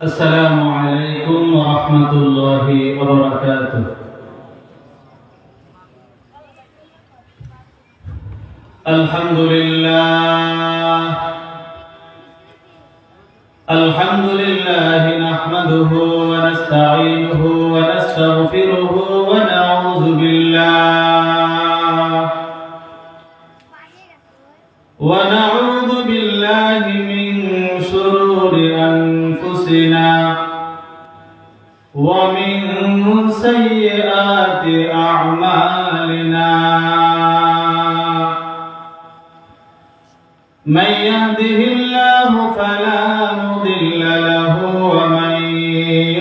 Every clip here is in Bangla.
السلام عليكم ورحمة الله وبركاته. الحمد لله نحمده ونستعينه ونستغفره ونعوذ بالله من شرور أنفسنا ومن سيئات أعمالنا. من يهده الله فلا مضل له ومن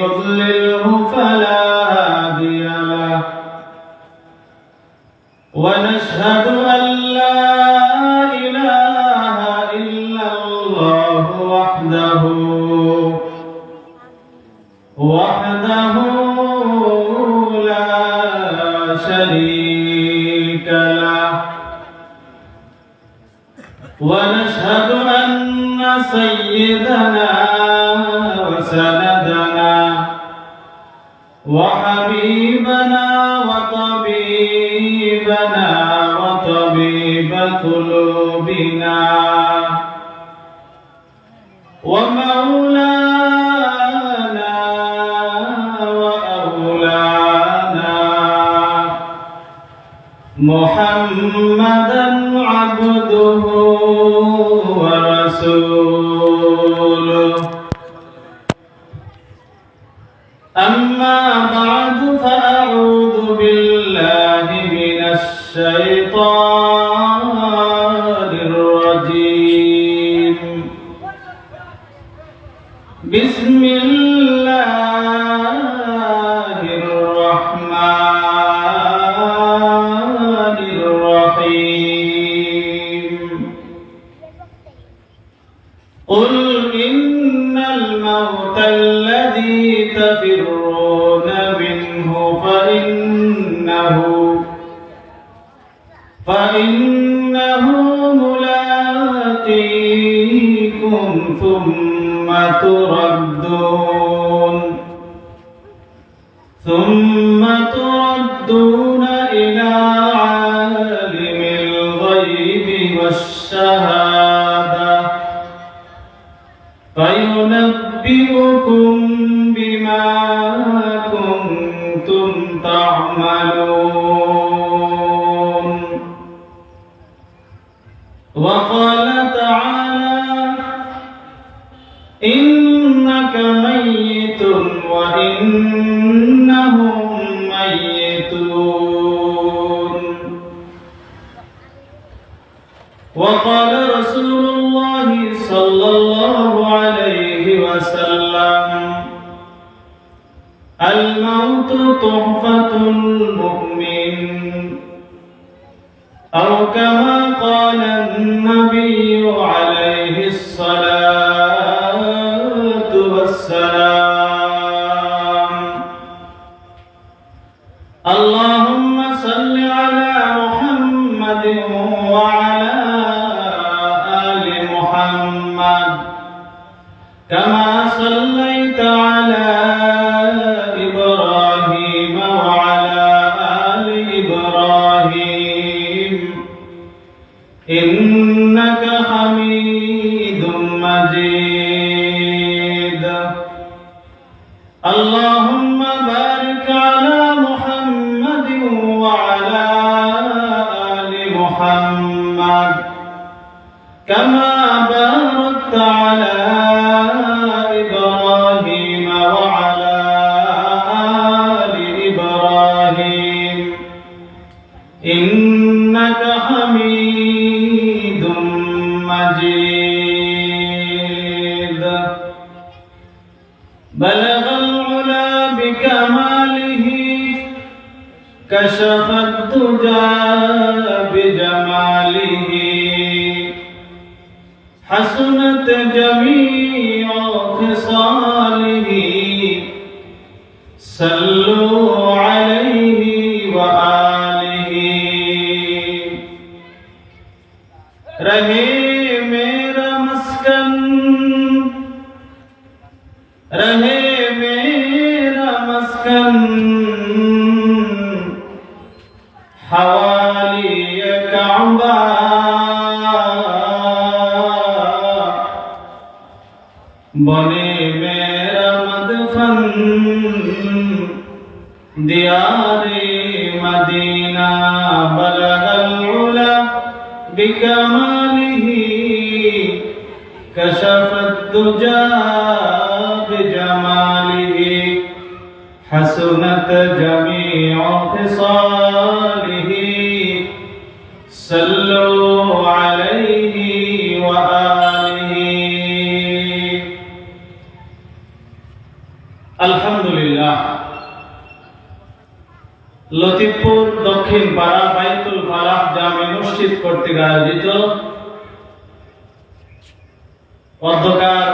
يضلله فلا هادي له. ونشهد أن لا إله إلا الله وحده لا شريك له. ونشهد أن سيدنا وسندنا وحبيبنا وطبيب قلوبنا ومولانا وأولانا محمدا عبده ورسوله. أما بعد فأعوذ بالله من الشيطان الرجيم. بسم الله الرحمن الرحيم. قل إن الموت الذي تفرون منه فإنه ملاقيكم ثم تردون إلى عالم الغيب والشهادة فينبئكم بما كنتم تعملون. وقال تعالى: إنك ميت وإنهم ميتون. وقال رسول الله صلى الله عليه وسلم: الموت تحفة المؤمن، أو كما قال النبي عليه الصلاة والسلام. اللهم صل على محمد وعلى آل محمد كما صليت على إبراهيم وعلى آل إبراهيم إنك حميد مجيد. اللهم بارك على محمد وعلى آل محمد كما باركت على إبراهيم وعلى آل إبراهيم إنك حميد مجيد. بلغ العلا بكماله كشف الدجى بجماله حسنت جميع خصاله صلوا عليه وآله. रहे मेरा मस्कन रहे वाली काबा बने मेरा मदफन दियारे मदीना बलगल उला बिकमालिही कशफत दुजा बिजमालिही हसनत जमीउ खिसालिही सल्लु अलैहि व आलिहि। अल्हम्दुलिल्लाह। লতিফপুর দক্ষিণ পাড়া বাইতুল ফালাহ জামে মসজিদ কর্তৃক আয়োজিত অধ্যকার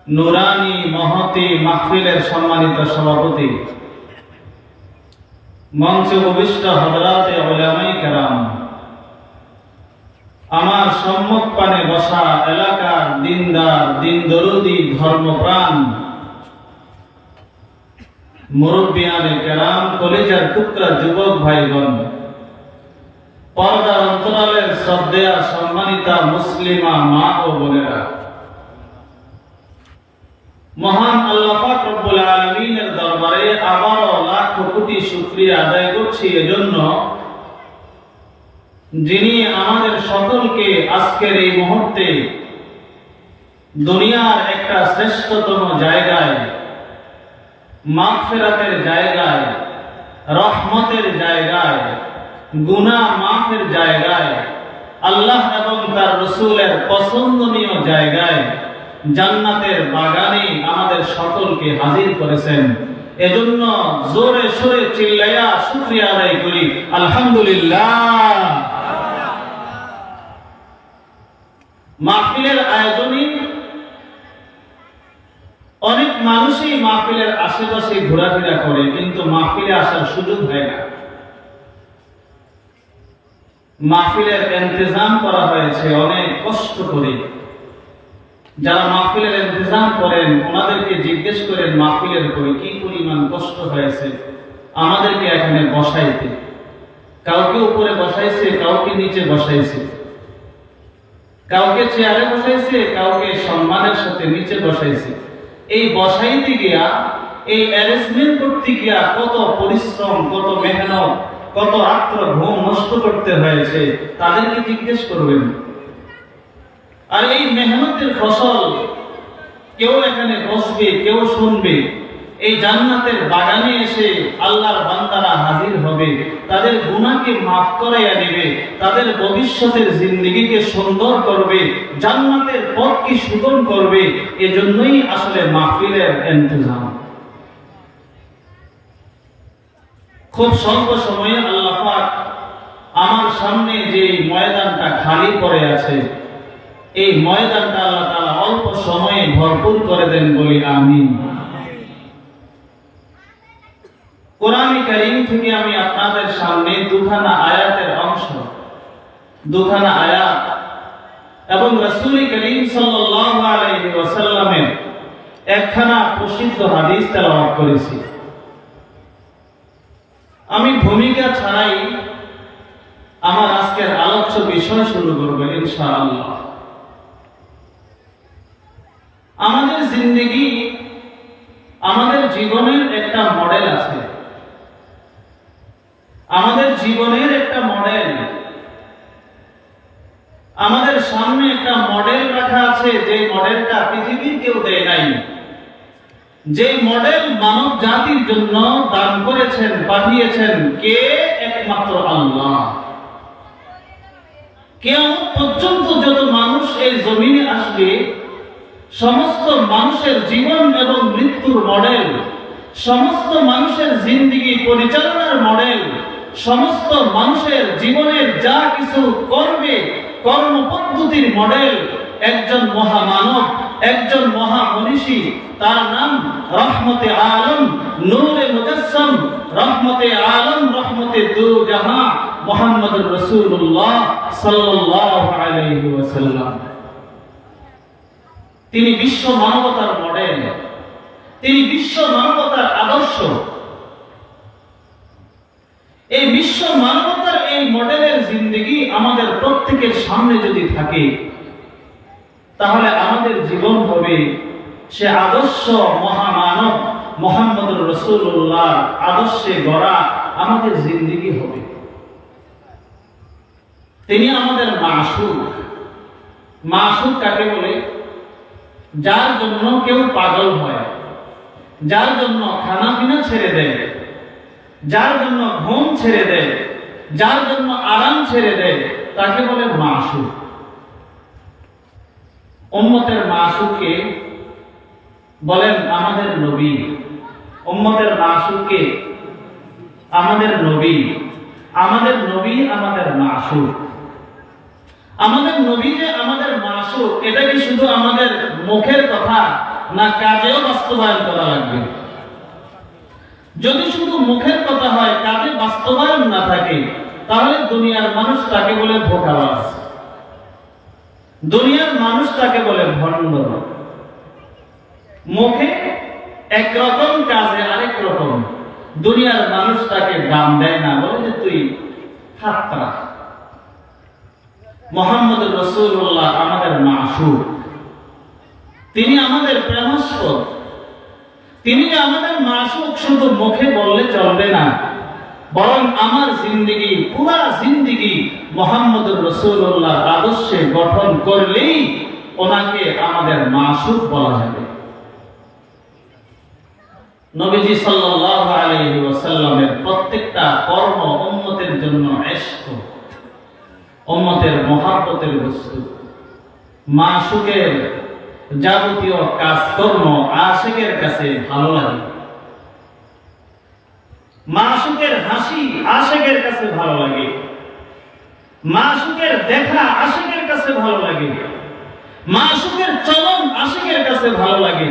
নুরানি মহতি মাহফিলের সম্মানিত সভাপতি, মঞ্চে উপবিষ্ট হযরতে উলামায়ে কেরাম, আমার সম্মুখ পানে বসা এলাকার দিনদার দিন দরুদি ধর্মপ্রাণ মুরব্বিয়ানে কেরাম, কলিজার টুকরা যুবক ভাইগণ, পর্দার অন্তরালের শ্রদ্ধেয়া সম্মানিতা মুসলিমা মা ও বোনেরা, মহান আল্লাহ পাক রব্বুল আলামিনের দরবারে আবারও লাখ কোটি শুকরিয়া আদায় করছি এজন্য যিনি আমাদের সকলকে আজকের এই মুহূর্তে দুনিয়ার একটা শ্রেষ্ঠতম জায়গায়, মাগফিরাতের জায়গায়, রহমতের জায়গায়, গুনাহ মাফের জায়গায়, আল্লাহ এবং তার রাসূলের পছন্দনীয় জায়গায়, জান্নাতের বাগানে আমাদের সকলকে হাজির করেছেন। এজন্য জোরে সোরে চিল্লাইয়া শুকরিয়া আদায় করি আলহামদুলিল্লাহ। মাহফিলের আয়োজনে অনেক মানুষই মাহফিলের আশেপাশে ঘোরাফেরা করে, কিন্তু মাহফিলে আসার সুযোগ হয় না। মাহফিলের ইন্তজাম করা হয়েছে অনেক কষ্ট করে। যারা মাহফিলের ইন্তজাম করেন ওনাদেরকে জিজ্ঞেস করেন মাহফিলের পরে কি পরিমাণ কষ্ট হয়েছে আমাদেরকে এখানে বসাইতে। কাউকে উপরে বসাইছে, কাউকে নিচে বসাইছে, কাউকে চেয়ারে বসাইছে, কাউকে সম্মানের সাথে নিচে বসাইছে। এই বসাইতে গিয়া, এই অ্যারেঞ্জমেন্ট করতে গিয়া কত পরিশ্রম, কত মেহনত, কত রাত্র ঘুম নষ্ট করতে হয়েছে তাদেরকে জিজ্ঞেস করবেন। আর এই মেহনতের ফসল কেউ এখানে বসবে, কেউ শুনবে, এই জান্নাতের বাগানে এসে আল্লাহর বান্দারা হাজির হবে, তাদের গুনাহকে মাফ করাইয়া দিবে, তাদের ভবিষ্যতের জিন্দেগিকে সুন্দর করবে, জান্নাতের পথকে সুগম করবে। এজন্যই আসলে মাহফিলের ইন্তজাম। খুব স্বল্প সময়ে আল্লাহ পাক আমার সামনে যে ময়দানটা খালি পড়ে আছে, এই ময়দানটা আল্লাহ তাআলা অল্প সময়ে ভরপুর করে দেন বলি আমিন। কোরআনে কারীম থেকে আমি আপনাদের সামনে দুখানা আয়াতের অংশ, দুখানা আয়াত এবং রাসূল করিম সাল্লাল্লাহু আলাইহি ওয়াসাল্লামের একখানা প্রসিদ্ধ হাদিস তেলাওয়াত করেছি। আমি ভূমিকা ছাড়াই আমার আজকের আলোচ্য বিষয় শুরু করব ইনশাআল্লাহ। আমাদের জিন্দেগি, আমাদের জীবনের একটা মডেল আছে, আমাদের জীবনের একটা মডেল, আমাদের সামনে একটা মডেল রাখা আছে, যে মডেলটা পৃথিবীর কেউ দেয় নাই, যে মডেল মানব জাতির জন্য দান করেছেন, পাঠিয়েছেন কে? একমাত্র আল্লাহ। কিয়ামত পর্যন্ত যত মানুষ এই জমিনে আসবে, সমস্ত মানুষের জীবন এবং মৃত্যুর মডেল, সমস্ত মানুষের জিন্দেগি পরিচালনার মডেল, সমস্ত মানুষের জীবনের যা কিছু করবে কর্মপদ্ধতির মডেল একজন মহামানব, একজন মহামনীষী, তার নাম রহমতে আলম, নূরে মুজাসসাম, রহমতে আলম, রহমতে দু জাহান, মুহাম্মদুর রাসূলুল্লাহ সাল্লাল্লাহু আলাইহি ওয়াসাল্লাম। তিনি বিশ্ব মানবতার মডেল, তিনি বিশ্ব মানবতার আদর্শ। এই বিশ্ব মানবতা প্রত্যেকের সামনে যদি থাকে, তাহলে আমাদের জীবন হবে সে আদর্শ মহামানব মুহাম্মদুর রাসূলুল্লাহ আদর্শে গড়া আমাদের জিন্দেগি হবে। তিনি আমাদের মাসুক। মাসুক কাকে বলে? যার জন্য কেউ পাগল হয়, যার জন্য খানা পিনা ছেড়ে দেয়, যার জন্য ঘুম ছেড়ে দেয়, যার জন্য আরাম ছেড়ে দেয়, তাকে বলে মাসুক। উম্মতের মাসুককে বলেন আমাদের নবী। উম্মতের মাসুককে আমাদের নবী। আমাদের নবী আমাদের মাসুক। আমাদের নবী যে আমাদের মাসুক, এটা কি শুধু আমাদের মুখের কথা, না কাজেও বাস্তবায়ন করা লাগবে? যদি শুধু মুখের কথা হয়, কাজে বাস্তবায়ন না থাকে, তাহলে দুনিয়ার মানুষ তাকে বলে ধোঁকাবাজ, দুনিয়ার মানুষ তাকে বলে ভণ্ড। মুখে একরকম, কাজে আরেক রকম। দুনিয়ার মানুষ তাকে দাম দেয় না, বলে যে তুই খাতরা। মুহাম্মদুর রাসূলুল্লাহ আমাদের মাসুক, তিনি আমাদের প্রেমাস্পদ। তিনি যে আমাদের মাসুক শুধু মুখে বললে চলবে না, বরং আমার জিন্দেগি, পুরা জিন্দেগি মুহাম্মদুর রাসূলুল্লাহ আদর্শে গঠন করলেই ওনাকে আমাদের মাসুক বলা যাবে। নবীজি সাল্লাল্লাহু আলাইহি ওয়াসাল্লামের প্রত্যেকটা কর্ম উম্মতের জন্য ইশক, উম্মতের মহব্বতের বস্তু। মাসুকের যাবতীয় কাজকর্ম আশিকের কাছে ভালো লাগে। মাসুকের হাসি আশিকের কাছে ভালো লাগে। মাসুকের দেখা আশিকের কাছে ভালো লাগে। মাসুকের চলন আশিকের কাছে ভালো লাগে।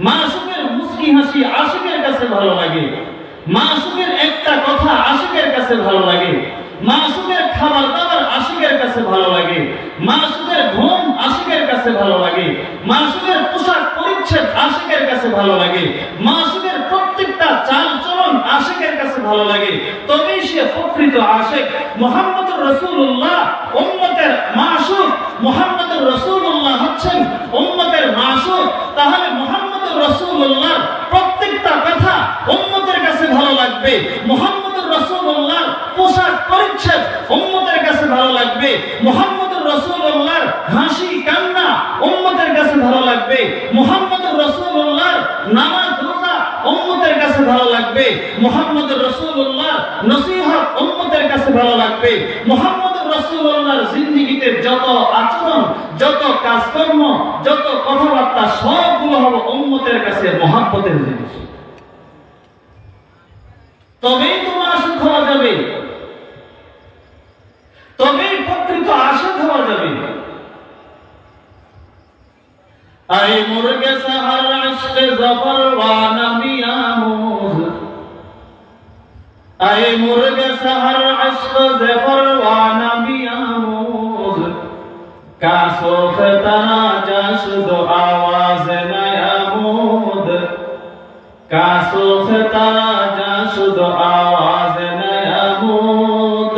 মাসুকের মুস্কি হাসি আশিকের কাছে ভালো লাগে। মাসুকের একটা কথা আশিকের কাছে ভালো লাগে। মাসুকের খাবার দাবার আশিকের কাছে ভালো লাগে। মাসুকের ঘুম আশিকের কাছে ভালো লাগে। মাসুকের পোশাক পরিচ্ছদ আশিকের কাছে ভালো লাগে। মাসুকের প্রত্যেকটা চাল চলন আশিকের কাছে ভালো লাগে। তবেই সে প্রকৃত আশিক। মুহাম্মদুর রাসূলুল্লাহ উম্মতের মাসুক। মুহাম্মদুর রাসূলুল্লাহ হচ্ছেন উম্মতের মাসুক। তাহলে মুহাম্মদুর রাসূলুল্লাহ প্রত্যেকটা কথা উম্মতের কাছে ভালো লাগবে। মুহাম্মদুর রাসূলুল্লাহ পোশাক পরিচ্ছদ উম্মতের কাছে ভালো লাগবে। মুহাম্মদুর রাসূলুল্লাহর হাসি কান্না উম্মতের কাছে ভালো লাগবে। মুহাম্মদুর রাসূলুল্লাহর নামাজ রোজা উম্মতের কাছে ভালো লাগবে। মুহাম্মদুর রাসূলুল্লাহর নসিহত উম্মতের কাছে ভালো লাগবে। মুহাম্মদুর রাসূলুল্লাহর জিন্দেগিতে যত আচরণ, যত কাজকর্ম, যত কথাবার্তা সবগুলো হবে উম্মতের কাছে মহব্বতের জিনিস। তবেই তো মাসুক হওয়া যাবে, তবেই প্রকৃত আশিক হওয়া যাবে। আই মুরগে সাহার আশকে জাফর ওয়া নবী আমুজ। আই মুরগে সাহার আশকে জাফর ওয়া নবী আমুজ। কাসো খতরা জাশুদ আওয়াজ নায়ামুদ। কাসো খতরা জাশুদ আওয়াজ নায়ামুদ।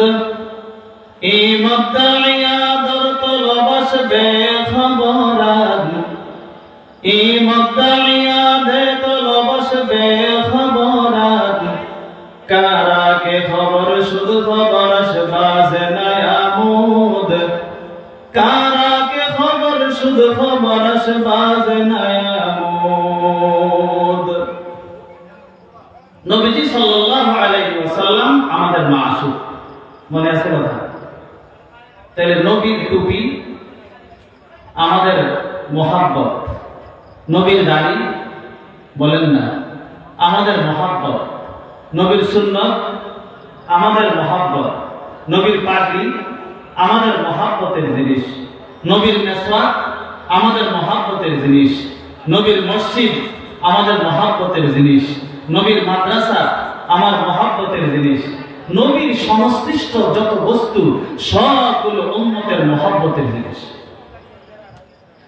ই মুদ্দাইয়া দর তলবশ বেখবরান। ই মুদ্দাইয়া দে তলবশ বেখবরান। কারা কে খবর শুধু খবরশ বাজ নায়ামুদ। কারা কে খবর শুধু খবরশ বাজ নায়ামুদ। নবীজি সাল্লাল্লাহু আলাইহি ওয়াসাল্লাম আমাদের মাসুক। মনে আছে কথা? তাহলে নবীর টুপি আমাদের মহব্বত, নবীর দাড়ি বলেন না আমাদের মহব্বত, নবীর সুন্নাত আমাদের মহব্বত, নবীর পাগড়ি আমাদের মহব্বতের জিনিস, নবীর মেসওয়াক আমাদের মহব্বতের জিনিস, নবীর মসজিদ আমাদের মহব্বতের জিনিস, নবীর মাদ্রাসা আমার মহব্বতের জিনিস। নবীর সংশ্লিষ্ট যত বস্তু সবগুলো উম্মতের মহব্বতের জিনিস।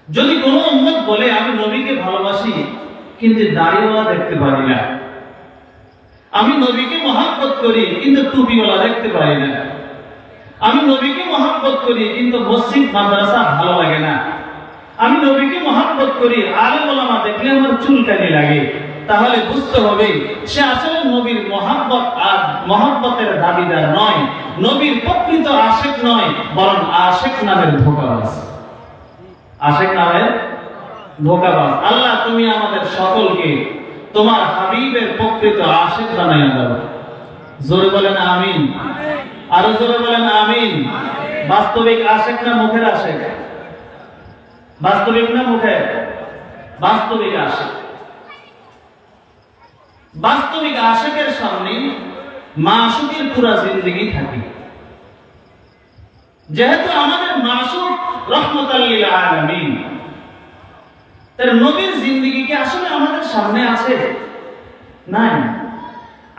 যদি কোনো উম্মত বলে আমি নবীকে ভালোবাসি কিন্তু দাড়িওয়ালা দেখতে পারি না, আমি নবীকে মহব্বত করি কিন্তু টুপিওয়ালা দেখতে পারি না, আমি নবীকে মহব্বত করি কিন্তু মসজিদ মাদ্রাসা ভালো লাগে না। আমি নবীকে মহব্বত করি, আলেম ওলামা দেখলে আমার চুলকানি লাগে। তাহলে বুঝতে হবে সে আসলে নবীর মহব্বত আর মহব্বতের দাবিদার নয়, নবীর প্রকৃত আশিক নয়, বরং আশিক নামের ধোঁকাবাজ। আশিক নামের ধোঁকাবাজ। আল্লাহ তুমি আমাদের সকলকে তোমার হাবিবের প্রকৃত আশিক বানাইয়া দাও। জোরে বলেন আমিন। আরো জোরে বলেন আমিন। বাস্তবিক আশিক না মুখের আশিক? বাস্তবিক না মুখের? বাস্তবিক আশিক। বাস্তবিক আশিকের সামনে মাসুকের পুরা জিন্দেগি থাকে। যেহেতু আমাদের মাসুক রহমতুল লিল আলামিন, তার নবীর জিন্দেগি কি আসলে আমাদের সামনে আছে? নাই।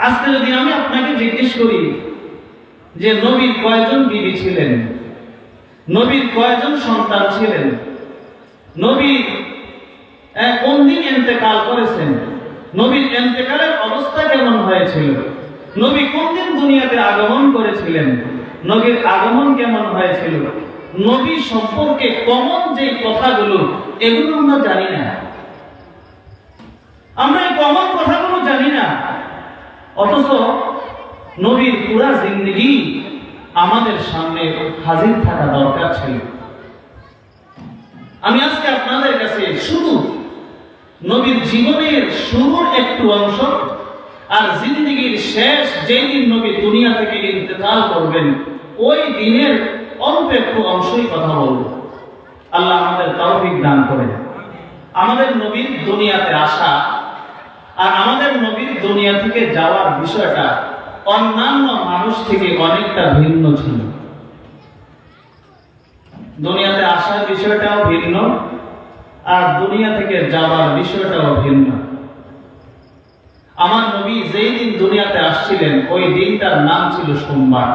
আজকে যদি আমি আপনাকে জিজ্ঞেস করি যে নবীর কয়জন বিবি ছিলেন, নবীর কয়জন সন্তান ছিলেন, নবী কোন দিন ইন্তেকাল করেছেন, নবীর ইন্তেকালের অবস্থা কেমন হয়েছিল, নবী কোন দিন দুনিয়াতে আগমন করেছিলেন, নবীর আগমন কেমন হয়েছিল, নবী সম্পর্কে কমন যে কথাগুলো এগুলো আমরা জানি না। আমরা এই কমন কথাগুলো জানি না, অথচ নবীর পুরা জিন্দেগি আমাদের সামনে হাজির থাকা দরকার ছিল। আমি আজকে আপনাদের কাছে শুধু নবীর জীবনের শুরুর একটু অংশ আর জিন্দেগির শেষ যেই দিন নবী দুনিয়া থেকে ইন্তেকাল করবেন ওই দিনের অল্প একটু অংশই কথা বলবো। আল্লাহ আমাদের তৌফিক দান করেন। আমাদের নবীর দুনিয়াতে আসা আর আমাদের নবীর দুনিয়া থেকে যাওয়ার বিষয়টা অন্যান্য মানুষ থেকে অনেকটা ভিন্ন ছিল। দুনিয়াতে আসার বিষয়টাও ভিন্ন আর দুনিয়া থেকে যাওয়ার বিষয়টাও ভিন্ন। আমার নবী যেই দিন দুনিয়াতে আসছিলেন ওই দিনটার নাম ছিল সোমবার।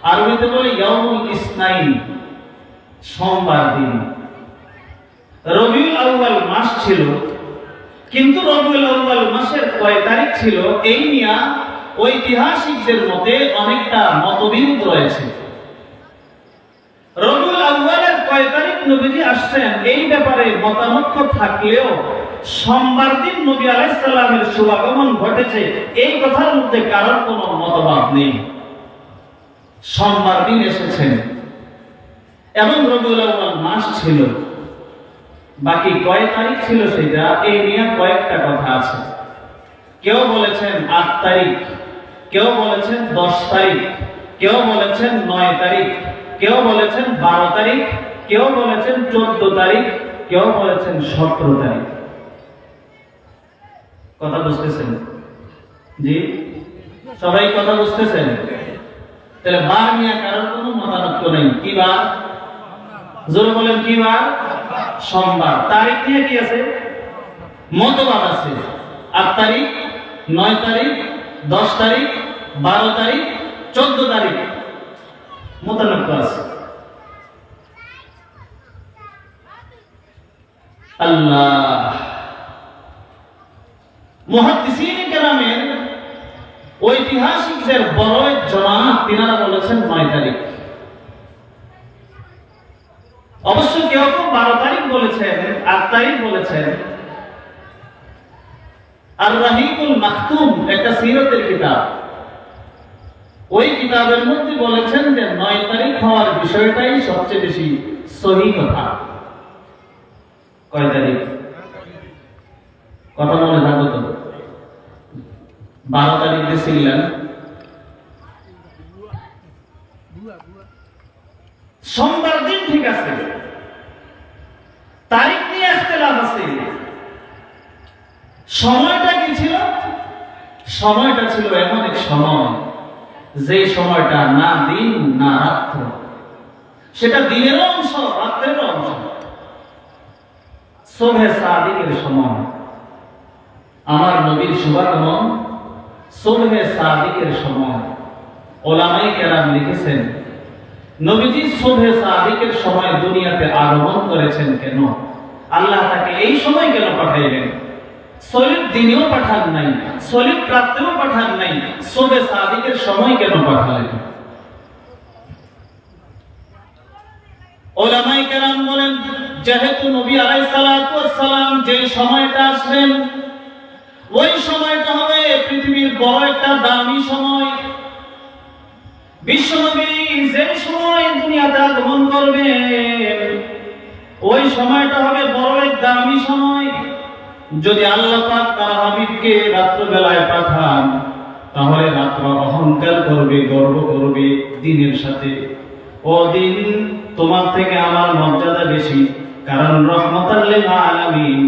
আরবিতে বলে ইয়াউমুল ইসনাইন, সোমবার দিন। রবিউল আউয়াল মাস ছিল, কিন্তু রবিউল আউয়াল মাসের কয় তারিখ ছিল এই নিয়ে ঐতিহাসিকদের মতে অনেকটা মতবিরোধ রয়েছে। রবিউল আউয়ালের কয় তারিখ নবীজি আসছেন এই ব্যাপারে মতামত থাকলেও সোমবার দিন নবী আলাইহিস সালামের শুভাগমন ঘটেছে এই কথার মধ্যে কারোর কোনো মতবাদ নেই। সোমবার দিন এসেছেন এবং রবিউল আউয়াল মাস ছিল। বাকি কয় তারিখ ছিল সেটা এই নিয়ে কয়েকটা কথা আছে। কেউ বলেছেন 8 তারিখ, কেউ বলেছেন 10 তারিখ, কেউ বলেছেন 9 তারিখ, কেউ বলেছেন 12 তারিখ, কেউ বলেছেন 14 তারিখ, কেউ বলেছেন 17 তারিখ। কথা বুঝতেছেন? জি, সবাই কথা বুঝতেছেন? তাহলে বার নিয়ে কারোর কোনো মতানৈক্য নেই। কি বার? জোরে বলেন কি বার? সোমবার। তারিখ নিয়ে কি আছে? মতবাদ আছে। 8 তারিখ, 9 তারিখ, 10 তারিখ, 12 তারিখ, 14 তারিখ মতানৈক্য আছে। আল্লাহ, মুহাদ্দিসিন কেরামের ঐতিহাসিকদের বড় জমাত তিনারা বলেছেন 9 তারিখ। অবশ্য কেউ কেউ 12 তারিখ বলেছেন, 8 তারিখ বলেছেন। আর রাহিকুল মাকতুম একটা সিরাতের কিতাব, ওই কিতাবের মধ্যে বলেছেন যে 9 তারিখ হওয়ার বিষয়টাই সবচেয়ে বেশি সহি কথা। কয় তারিখ? কথা মনে থাকো তো? 12 তারিখ দিয়েছিলেন। সোমবার দিন ঠিক আছে, তারিখ নিয়ে ইখতিলাফ আছে। সময়টা কি ছিল? সময়টা ছিল এমন এক সময় যে সময়টা না দিন না রাত্র, সেটা দিনেরও অংশ রাত্রেরও অংশ। সুবহে সাদিকের সময়, আমার নবীর শুভাগমন সুবহে সাদিকের সময়। ওলামায়ে কেরাম লিখেছেন নবীজি সুবহে সাদিকের সময় দুনিয়াতে আগমন করেছেন কেন? আল্লাহ তাকে এই সময় কেন পাঠাইলেন? সলিড দিনেও পাঠান নাই, সলিড রাত্রেও পাঠান নাই, সুবহে সাদিকের সময় কেন পাঠালেন? উলামায়ে কেরাম বলেন, যেহেতু নবী আলাইহিস সালাতু ওয়াস সালাম যে সময়টা আসবেন, ওই সময়টা হবে পৃথিবীর বড় একটা দামি সময়। বিশ্বনবী যে সময় দুনিয়াতে আগমন করবেন, ওই সময়টা হবে বড় এক দামি সময়। যদি আল্লাহ পাক তার হাবিবকে রাত্র বেলায় পাঠান, তাহলে রাত্র অহংকার করবে, গর্ব করবে দিনের সাথে। ও দিন, তোমার থেকে আমার মর্যাদা বেশি, কারণ রহমাতাল লিল আলামিন,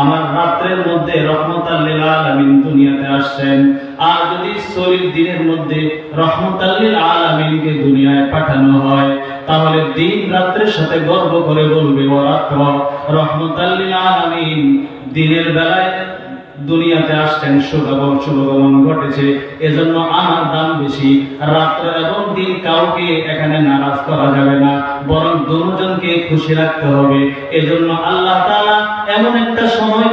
আমার রাত্রের মধ্যে রহমাতাল লিল আলামিন দুনিয়াতে আসছেন। আর যদি শরীর দিনের মধ্যে রহমাতাল লিল আলামিনকে দুনিয়ায় পাঠানো হয়, তাহলে দিন রাত্রের সাথে গর্ব করে বলবে, ও রাত্র রহমাতাল লিল আলামিন দিনের বেলায় দুনিয়াতে আসছেন, শুভগমন ঘটেছে, এজন্য আমার দাম বেশি। রাত্র এবং দিন কাউকে এখানে নারাজ করা যাবে না, বরং দুজনকে খুশি রাখতে হবে। এজন্য আল্লাহ তাআলা এমন একটা সময়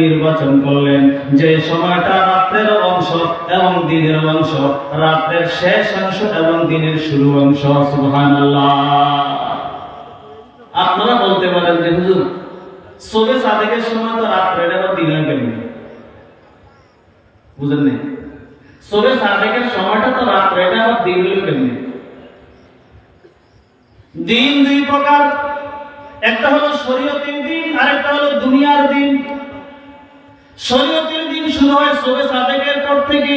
নির্বাচন করলেন, যে সময়টা রাত্রের অংশ এবং দিনের অংশ, রাত্রের শেষ অংশ এবং দিনের শুরু অংশ। সুবহানাল্লাহ। আপনারা বলতে পারেন যে হুজুর, শবে সাদেকের সময় তো রাত্রের আবার দিনের কেমন, বুঝেন না? শবে সাদেকের সময়টা তো রাত্রের আবার দিন হলো কেমন? দিন দুই প্রকার, একটা হলো শরীয়তের দিন, আর একটা হলো দুনিয়ার দিন। শরীয়তের দিন শুরু হয় শবে সাদেকের পর থেকে।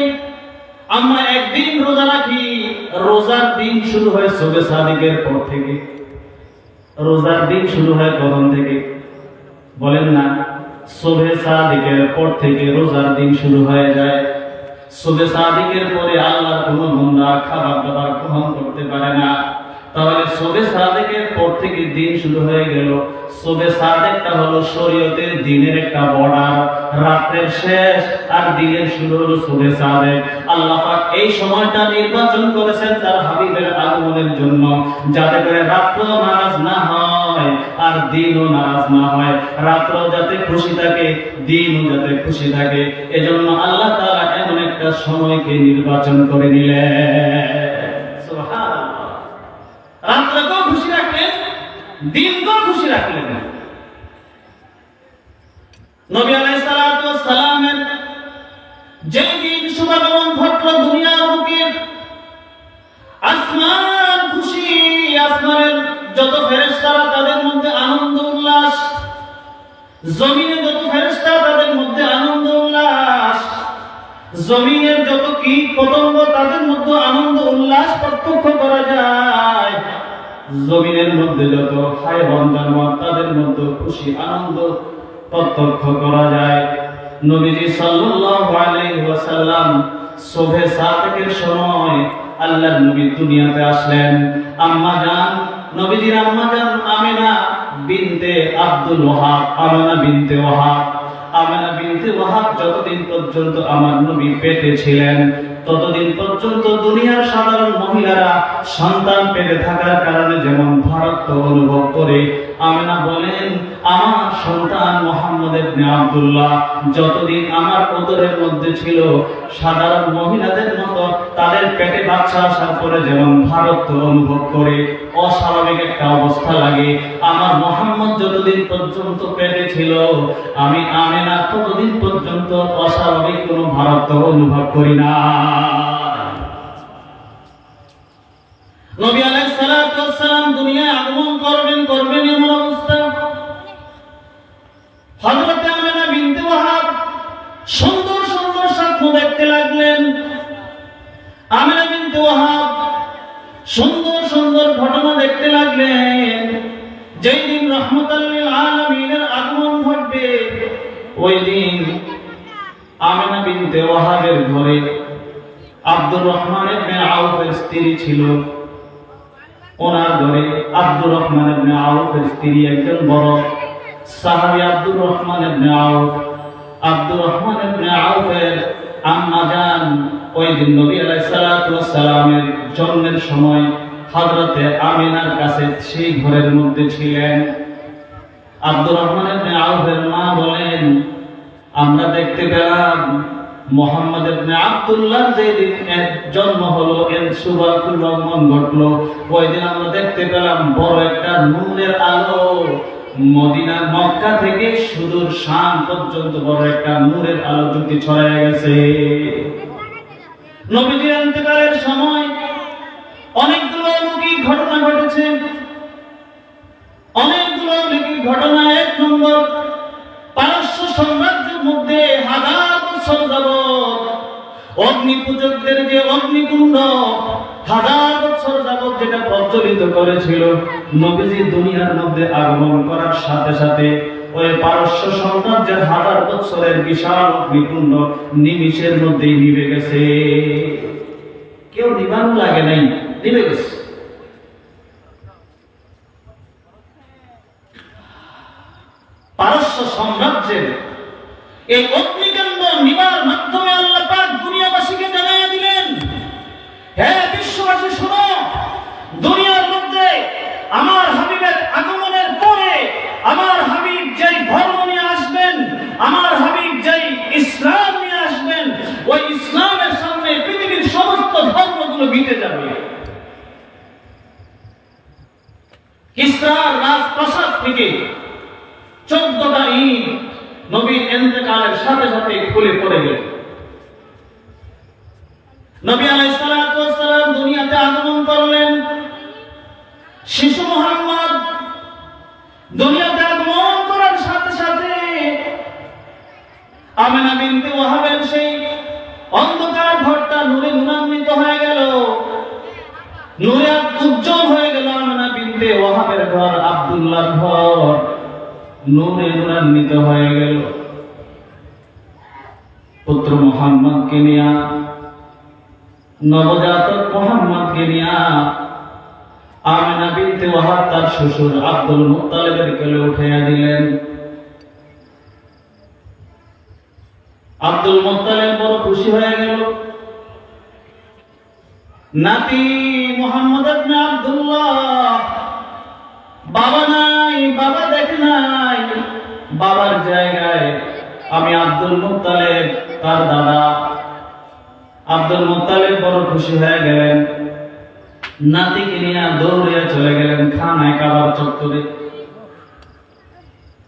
আমরা একদিন রোজা রাখি, রোজার দিন শুরু হয় শবে সাদেকের পর থেকে। রোজার দিন শুরু হয় কখন থেকে বলেন না? শবে সাদেকের পর থেকে রোজার দিন শুরু হয়ে যায়। শবে সাদেকের পরে আল্লাহর কোনো বান্দা খাবার দাবার গ্রহণ করতে পারে না। তাহলে শবে সাদেকের পর থেকে দিন শুরু হয়ে গেল। শবে সাদেকটা হলো শরীয়তের দিনের একটা বর্ডার, রাতের শেষ আর দিনের শুরু হলো শবে সাদেক। আল্লাহ পাক এই সময়টা নির্বাচন করেছেন তার হাবিবের আগমনের জন্য, যাতে করে রাত্র নারাজ না হয় আর দিনও নারাজ না হয়। রাত্র যাতে খুশি থাকে, দিনও যাতে খুশি থাকে, এজন্য আল্লাহ তাআলা এমন একটা সময়কে নির্বাচন করে নিলেন। সুবহানাল্লাহ। রাত্রকেও খুশি রাখলেন, দিনকেও খুশি রাখলেন। নবী আলাইহিস সালাতু ওয়াস সালামের যে দিন শুভাগমন ঘটল দুনিয়ার বুকে, আসমান খুশি, আসমানের যত ফেরেশতারা তাদের মধ্যে আনন্দ উল্লাস, জমিনে যত ফেরেশতা তাদের মধ্যে আনন্দ উল্লাস, জমিনের যত কীট পতঙ্গ তাদের মধ্যে আনন্দ উল্লাস প্রত্যক্ষ করা যায়। জমিনের মধ্যে যত হায়ওয়ান জানোয়ার তাদের মধ্যে খুশি আনন্দ প্রত্যক্ষ করা যায়। নবীজি সাল্লাল্লাহু আলাইহি ওয়াসাল্লাম শবে সাদেকের সময় আল্লাহর নবী দুনিয়াতে আসলেন। আম্মা জান, নবীজির আম্মা জান আমিনা বিনতে আব্দুল ওয়াহাব, আমিনা বিনতে ওয়াহাব, আমিনা বিনতে ওয়াহাব যতদিন পর্যন্ত আমার নবী পেটে ছিলেন, ততদিন পর্যন্ত দুনিয়ার সাধারণ মহিলারা সন্তান পেটে থাকার কারণে যেমন ভারাক্ত অনুভব করে, আমিনা বলেন, আমার সন্তান মুহাম্মদ ইবনে আব্দুল্লাহ যতদিন আমার উদরের মধ্যে ছিল, সাধারণ মহিলাদের মতো তাদের পেটে বাচ্চা আসার পরে যেমন ভারাক্ত অনুভব করে, অস্বাভাবিক একটা অবস্থা লাগে, আমার মুহাম্মদ যতদিন পর্যন্ত পেটে ছিল, আমি আমিনা ততদিন পর্যন্ত অস্বাভাবিক কোনো ভারাক্ত অনুভব করি না। নবী আলাইহিস সালাতু ওয়াস সালাম দুনিয়ায় আগমন করবেন এমন অবস্থা, হযরত আমিনা বিনতে ওয়াহাব সুন্দর সুন্দর স্বপ্ন দেখতে লাগলেন। আমিনা বিনতে ওয়াহাব সুন্দর সুন্দর ঘটনা দেখতে লাগলেন। যেই দিন রাহমাতাল লিল আলামিনের আগমন ঘটবে, ওই দিন আমিনা বিনতে ওয়াহাবের ঘরে আব্দুর রহমান ইবনে আউফের স্ত্রী ছিল। ওনার ঘরে আব্দুর রহমান ইবনে আউফের স্ত্রী একজন বড় সাহাবী আব্দুর রহমান ইবনে আউফ। আব্দুর রহমান ইবনে আউফের আম্মা জান ওই দিন নবী আলাইহিস সালাতু ওয়াস সালামের জন্মের সময় হযরতে আমিনার কাছে সেই ঘরের মধ্যে ছিলেন। আব্দুর রহমান ইবনে আউফের মা বলেন, আমরা দেখতে পেলাম মুহাম্মদ ইবনে আব্দুল্লাহ যেদিন জন্ম হলো, এর শুভাগমন ঘটলো, ওই দিন আমরা দেখতে পেলাম বড় একটা নূরের আলো মদিনা মক্কা থেকে সুদূর শাম পর্যন্ত বড় একটা নূরের আলো জ্যোতি ছড়ায় গেছে। নবীজির ইন্তেকালের সময় অনেকগুলো অলৌকিক ঘটনা ঘটেছে। অনেকগুলো অলৌকিক ঘটনা। এক নম্বর, পারস্য সাম্রাজ্যের মধ্যে হাজার বছর যাবত অগ্নি পূজকদের যে অগ্নিকুণ্ড হাজার বছর যাবত যেটা প্রজ্বলিত করেছিল, নবীজি দুনিয়ার মধ্যে আগমন করার সাথে সাথে ওই পারস্য সাম্রাজ্যের হাজার বছরের বিশাল অগ্নিকুণ্ড নিমিষের মধ্যেই নিভে গেছে। কেউ নিবানো লাগে নাই, নিভে গেছে। পারস্য সাম্রাজ্যের এই অগ্নিকাণ্ড নিবার মাধ্যমে আল্লাহ পাক দুনিয়াবাসীকে জানিয়ে দিলেন, হে বিশ্ববাসী শোনো, দুনিয়ার মধ্যে আমার হাবিবের আগমনের পরে আমার হাবিব যেই ধর্ম নিয়ে আসবেন, আমার হাবিব যেই ইসলাম নিয়ে আসবেন, ওই ইসলামের সামনে পৃথিবীর সমস্ত ধর্মগুলো মিটে যাবে। কিসরার রাজপ্রাসাদ থেকে 14টা ইট নবীর ইন্তেকালের সাথে সাথে খুলে পড়ে গেল। নবী আলাইহিস সালাতু ওয়াস সালাম দুনিয়াতে আগমন করলেন। শিশু মুহাম্মদ দুনিয়াতে আগমন করার সাথে সাথে আমিনা বিনতে ওয়াহাবের সেই অন্ধকার ঘরটা নূরে নূরান্বিত হয়ে গেল, নূরে উজ্জ্বল হয়ে গেল। আমিনা বিনতে ওয়াহাবের ঘর, আব্দুল্লাহর ঘর নূরে নূরান্বিত হয়ে গেল। পুত্র মুহাম্মদকে নিয়া, নবজাতক মুহাম্মদকে নিয়া আমিনা বিনতে ওয়াহাব তার শ্বশুর আব্দুল মুত্তালিবের কোলে উঠাইয়া দিলেন। আব্দুল মুত্তালিব বড় খুশি হয়ে গেল। নাতি মুহাম্মদ ইবনে আব্দুল্লাহ, বাবা নাই, বাবা দেখে নাই, বাবার জায়গায় আমি আব্দুল মুত্তালিব তার দাদা। আব্দুল মুত্তালিব বড় খুশি হয়ে গেলেন। নাতিকে নিয়ে দৌড়ে চলে গেলেন খানায় কাবার চত্বরে।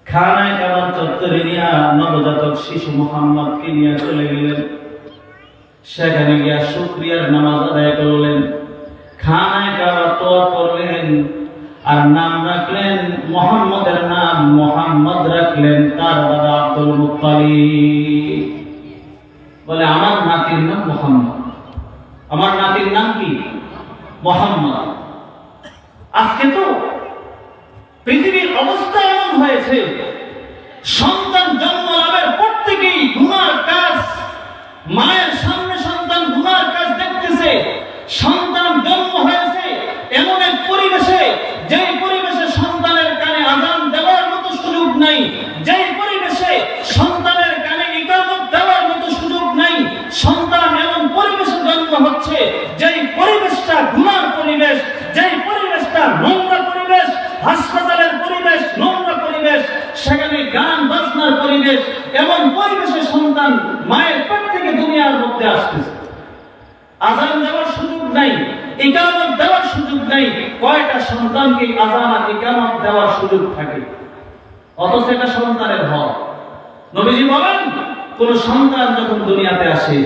খানায় কাবার চত্বরে নিয়ে নবজাতক শিশু মুহাম্মদকে নিয়ে চলে গেলেন। সেখানে গিয়া শুকরিয়ার নামাজ আদায় করলেন, খানায় কাবার তোয়া করলেন, আর নাম রাখলেন মুহাম্মদের নাম মুহাম্মদ রাখলেন তার দাদা আব্দুল মুত্তালিব। বলে আমার নাতির নাম মুহাম্মদ, আমার নাতির নাম কি? মুহাম্মদ। আজকে তো পৃথিবীর অবস্থা এমন হয়েছে, সন্তান জন্ম লাভের পর থেকেই গুনার কাজ, মায়ের সামনে সন্তান গুনার কাজ দেখতেছে। সন্তান জন্ম হয়েছে এমন এক পরিবেশে, যেই পরিবেশে সন্তানের কানে আযান দেওয়ার মতো সুযোগ নাই, যেই পরিবেশে সন্তানের কানে ইকামত দেওয়ার মতো সুযোগ নাই। সন্তান এমন পরিবেশে জন্ম হচ্ছে, যেই পরিবেশটা গুনার পরিবেশ, যেই পরিবেশটা নোংরা পরিবেশ, হাসপাতালের পরিবেশ, নোংরা পরিবেশ, সেখানে গান বাজনার পরিবেশ। এমন পরিবেশে সন্তান মায়ের পেট থেকে দুনিয়ার মধ্যে আসতেছে। আযান দেওয়ার সুযোগ নাই, ইকামত দেওয়ার সুযোগ নাই। কয়টা সন্তানকে আযান আর ইকামত দেওয়ার সুযোগ থাকে? অথচ এটা সন্তানের হক। নবীজি বলেন, কোন সন্তান যখন দুনিয়াতে আসে,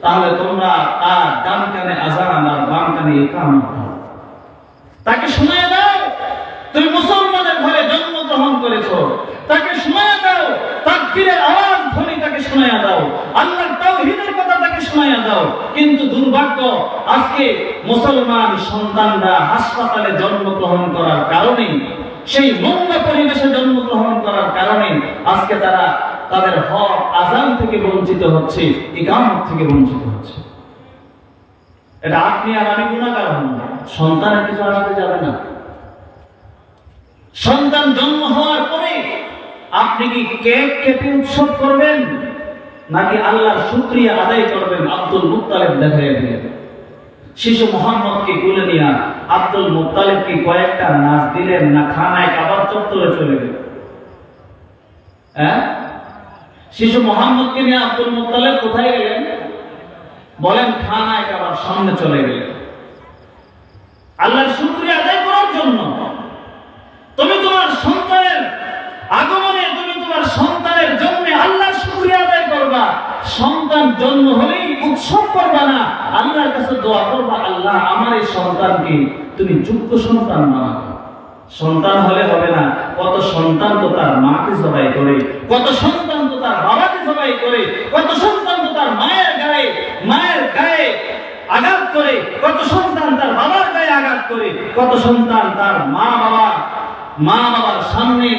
তাহলে তোমরা তার ডান কানে আযান আর বাম কানে ইকামত দাও, তাকে শোনায় দাও তুমি মুসলমানের ঘরে জন্মগ্রহণ করেছো, তাকে শোনায় দাও তাকবীরের আওয়াজ ধ্বনি তাকে শোনায় দাও, আল্লাহর তাওহীদের কথা তাকে শোনায় দাও। কিন্তু দুর্ভাগ্য, আজকে মুসলমান সন্তানরা হাসপাতালে জন্মগ্রহণ করার কারণে, সেই নোংরা পরিবেশে জন্মগ্রহণ করার কারণে আজকে তারা তাদের হক আযান থেকে বঞ্চিত হচ্ছে, ইকামত থেকে বঞ্চিত হচ্ছে। এটা আপনি আর আমি গুনাহগার হন না, সন্তানের কিছু আসতে যাবে না। সন্তান জন্ম হওয়ার পরে আপনি কি কেক কেটে উৎসব করবেন, নাকি আল্লাহর শুকরিয়া আদায় করবেন? আব্দুল মুত্তালিব দেখাইয়া দিলেন। শিশু মুহাম্মদকে কোলে নিয়ে আব্দুল মুত্তালিবকে কয়েকটা নাচ দিলেন, না খানায় কাবার চত্বরে চলে গেলেন? শিশু মোহাম্মদকে নিয়ে আব্দুল মুত্তালিব কোথায় গেলেন? বলেন খানায় কাবার সামনে চলে গেলেন আল্লাহর শুকরিয়া আদায় করার জন্য। তুমি তোমার সন্তানের আগমনে, তুমি তোমার সন্তানের জন্য আল্লাহর শুকরিয়া আদায় করবা। সন্তান জন্ম হলেই উৎসব করবা না, আল্লাহর কাছে দোয়া করবা, আল্লাহ আমার এই সন্তানকে তুমি যোগ্য সন্তান বানাও। সন্তান হলে হবে না, কত সন্তান তো তার মাকে জবাই করে, কত সন্তান তো তার বাবাকে জবাই করে, কত সন্তান তো তার মায়ের গায়ে আঘাত করে, কত সন্তান তার বাবার গায়ে আঘাত করে, কত সন্তান তার মা বাবার সামনে,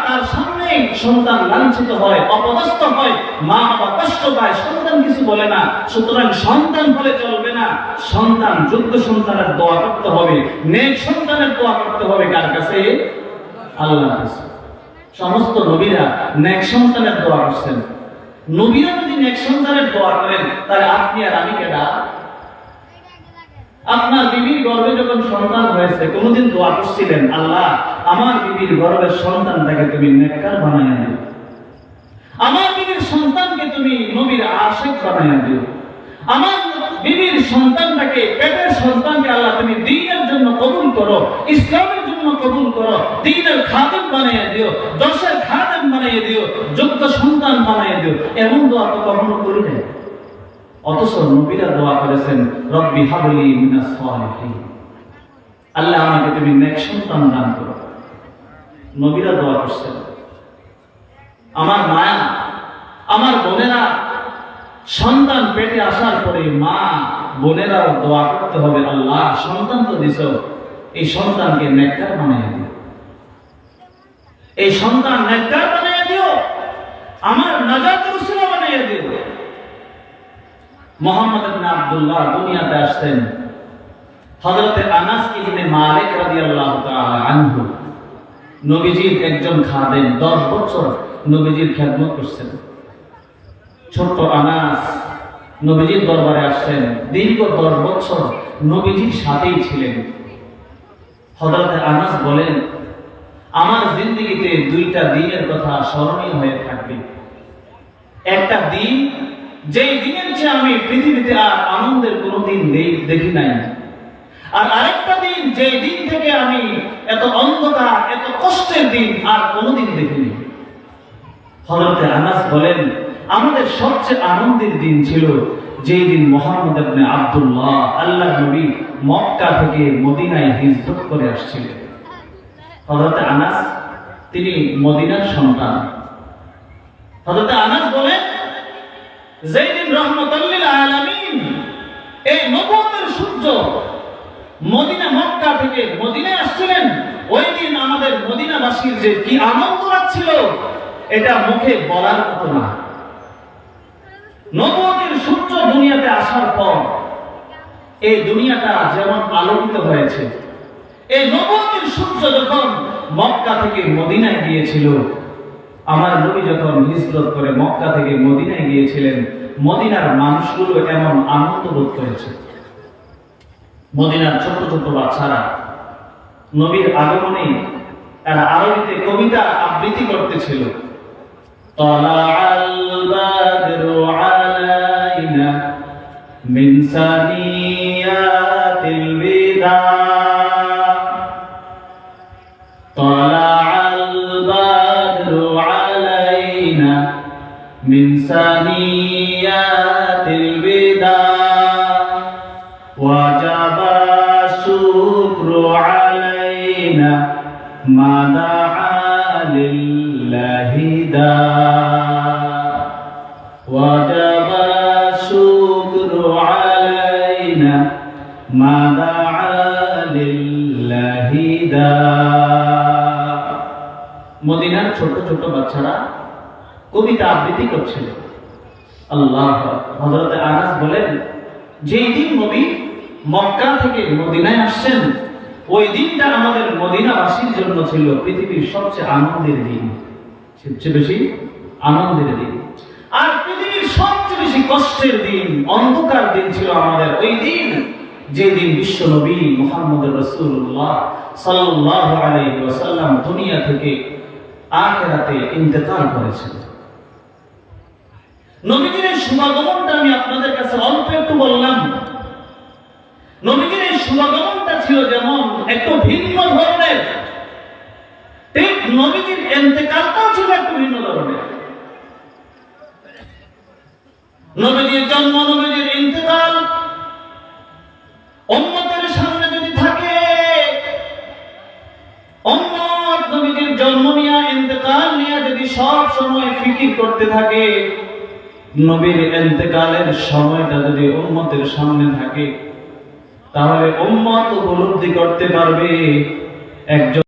তার সামনে সন্তান লাঞ্ছিত হয়, অপদস্থ হয়, মা বাবা কষ্ট পায়, সন্তান কিছু বলে না। সুতরাং সন্তান বলে চলবে না, সন্তান যোগ্য সন্তানের দোয়া করতে হবে, নেক সন্তানের দোয়া করতে হবে। কার কাছে? আল্লাহর কাছে। সমস্ত নবীরা নেক সন্তানের দোয়া করছেন। নবীরা যদি নেক সন্তানের দোয়া করেন, তাহলে আপনি আর আমি কেডা? আপনার বিবির গর্ভে যখন সন্তান হয়েছে, কোনদিন দোয়া করছিলেন, আল্লাহ আমার বিবির গর্ভের সন্তানটাকে তুমি নেককার বানাইয়া দিও, আমার বিবির সন্তানকে তুমি নবীর আশিক বানাইয়া দিও, আমার বিবির সন্তানটাকে, পেটের সন্তানকে আল্লাহ তুমি দ্বীনের জন্য কবুল করো, ইসলামের জন্য কবুল করো, দ্বীনের খাদেম বানাইয়া দিও, দশের খাদেম বানাইয়া দিও, যোগ্য সন্তান বানাইয়া দিও। এমন দোয়া তো কখনো করি নাই। অথচ নবীরা দোয়া করেছেন, রব্বি হাবলি মিনাস সালিহিন, আল্লাহ আমাকে তুমি নেক সন্তান দান করো। নবীরা দোয়া করছেন। আমার মায়া, আমার বোনেরা, সন্তান পেটে আসার পরে মা বোনেরাও দোয়া করতে হবে, আল্লাহ সন্তান তো দিছো, এই সন্তানকে নেককার বানাইয়া দিও, এই সন্তান নেককার বানাইয়া দিও, আমার নাজাতের উসিলা বানাইয়া দিও। মুহাম্মদ ইবনে আব্দুল্লাহ দুনিয়াতে আসছেন। হযরত আনাস ইবনে মালিক রাদিয়াল্লাহু তাআলা আনহু নবীজির একজন খাদেম, 10 বছর নবীজির খেদমত করছেন। ছোট্ট আনাস নবীজির দরবারে আসছেন, দীর্ঘ 10 বছর নবীজির সাথেই ছিলেন। হযরত আনাস বলেন, আমার জিন্দেগিতে 2টা দিনের কথা স্মরণীয় হয়ে থাকবে। একটা দিন, যেই দিনের চেয়ে আমি পৃথিবীতে আর আনন্দের কোনোদিন দেখি নাই, আর আরেকটা দিন, যেই দিন থেকে আমি এত অন্ধকার, এত কষ্টের দিন আর কোনোদিন দেখিনি। হযরত আনাস বলেন, আমাদের সবচেয়ে আনন্দের দিন ছিল যেই দিন মুহাম্মদ ইবনে আব্দুল্লাহ, আল্লাহর নবী, মক্কা থেকে মদিনায় হিজরত করে আসছিলেন। হযরত আনাস তিনি মদিনার সন্তান। হযরত আনাস বলেন, যেই দিন রাহমাতুল লিল আলামিন, এই নবুয়তের সূর্য মদিনা, মক্কা থেকে মদিনায় আসছিলেন, ওই দিন আমাদের মদিনাবাসীর যে কি আনন্দ লাগছিল, এটা মুখে বলার মতো না। নবুয়তের সূর্য দুনিয়াতে আসার পর এই দুনিয়াটা যেমন আলোকিত হয়েছে, এই নবুয়তের সূর্য যখন মক্কা থেকে মদিনায় গিয়েছিল, আমার নবী যখন হিজরত করে মক্কা থেকে মদিনায় গিয়েছিলেন, মদিনার মানুষগুলো এমন আনন্দ বোধ করেছে। মদিনার ছোট ছোট বাচ্চারা নবীর আগমনে তারা আরবিতে কবিতা আবৃত্তি করতেছিল। তালাআল বাদরু আলাইনা মিন সানিয়াতিল বিদা, তালাআল বাদরু আলাইনা মিন সানিয়াতিল বিদা, ওয়াজাবা শুকরু আলাইনা মা দাআ লিল্লাহি দা, ওয়াজাবা শুকরু আলাইনা মা দাআ লিল্লাহি দা। মদিনার ছোট ছোট বাচ্চারা কবিতা আবৃত্তি করছিল। আল্লাহ। হযরত আনাস বলেন, যেই দিন নবী মক্কা থেকে মদিনায় আসছেন, ওই দিনটা আমাদের মদিনাবাসীর জন্য ছিল পৃথিবীর সবচেয়ে আনন্দের দিন, সবচেয়ে বেশি আনন্দের দিন। আর পৃথিবীর সবচেয়ে বেশি কষ্টের দিন, অন্ধকার দিন ছিল আমাদের ওই দিন, যে দিন বিশ্ব নবী মুহাম্মদ রাসূলুল্লাহ সাল্লাল্লাহু আলাইহি ওয়াসাল্লাম দুনিয়া থেকে আখিরাতে ইন্তেকাল করেছেন। নবীজির এই শুভাগমনটা আমি আপনাদের কাছে অল্প একটু বললাম। নবীজির এই শুভাগমনটা ছিল যেমন একটু ভিন্ন ধরনের, ঠিক নবীজির ইন্তেকালটাও ছিল একটু ভিন্ন ধরনের। নবীজির জন্ম, নবীজির ইন্তেকাল উম্মতের সামনে যদি থাকে, উম্মত নবীজির জন্ম নিয়ে ইন্তেকাল নিয়ে যদি সব সময় ফিকির করতে থাকে, নবীর ইন্তেকালের সময়টা যদি উম্মতের সামনে থাকে, তাহলে উম্মত উপলব্ধি করতে পারবে একজন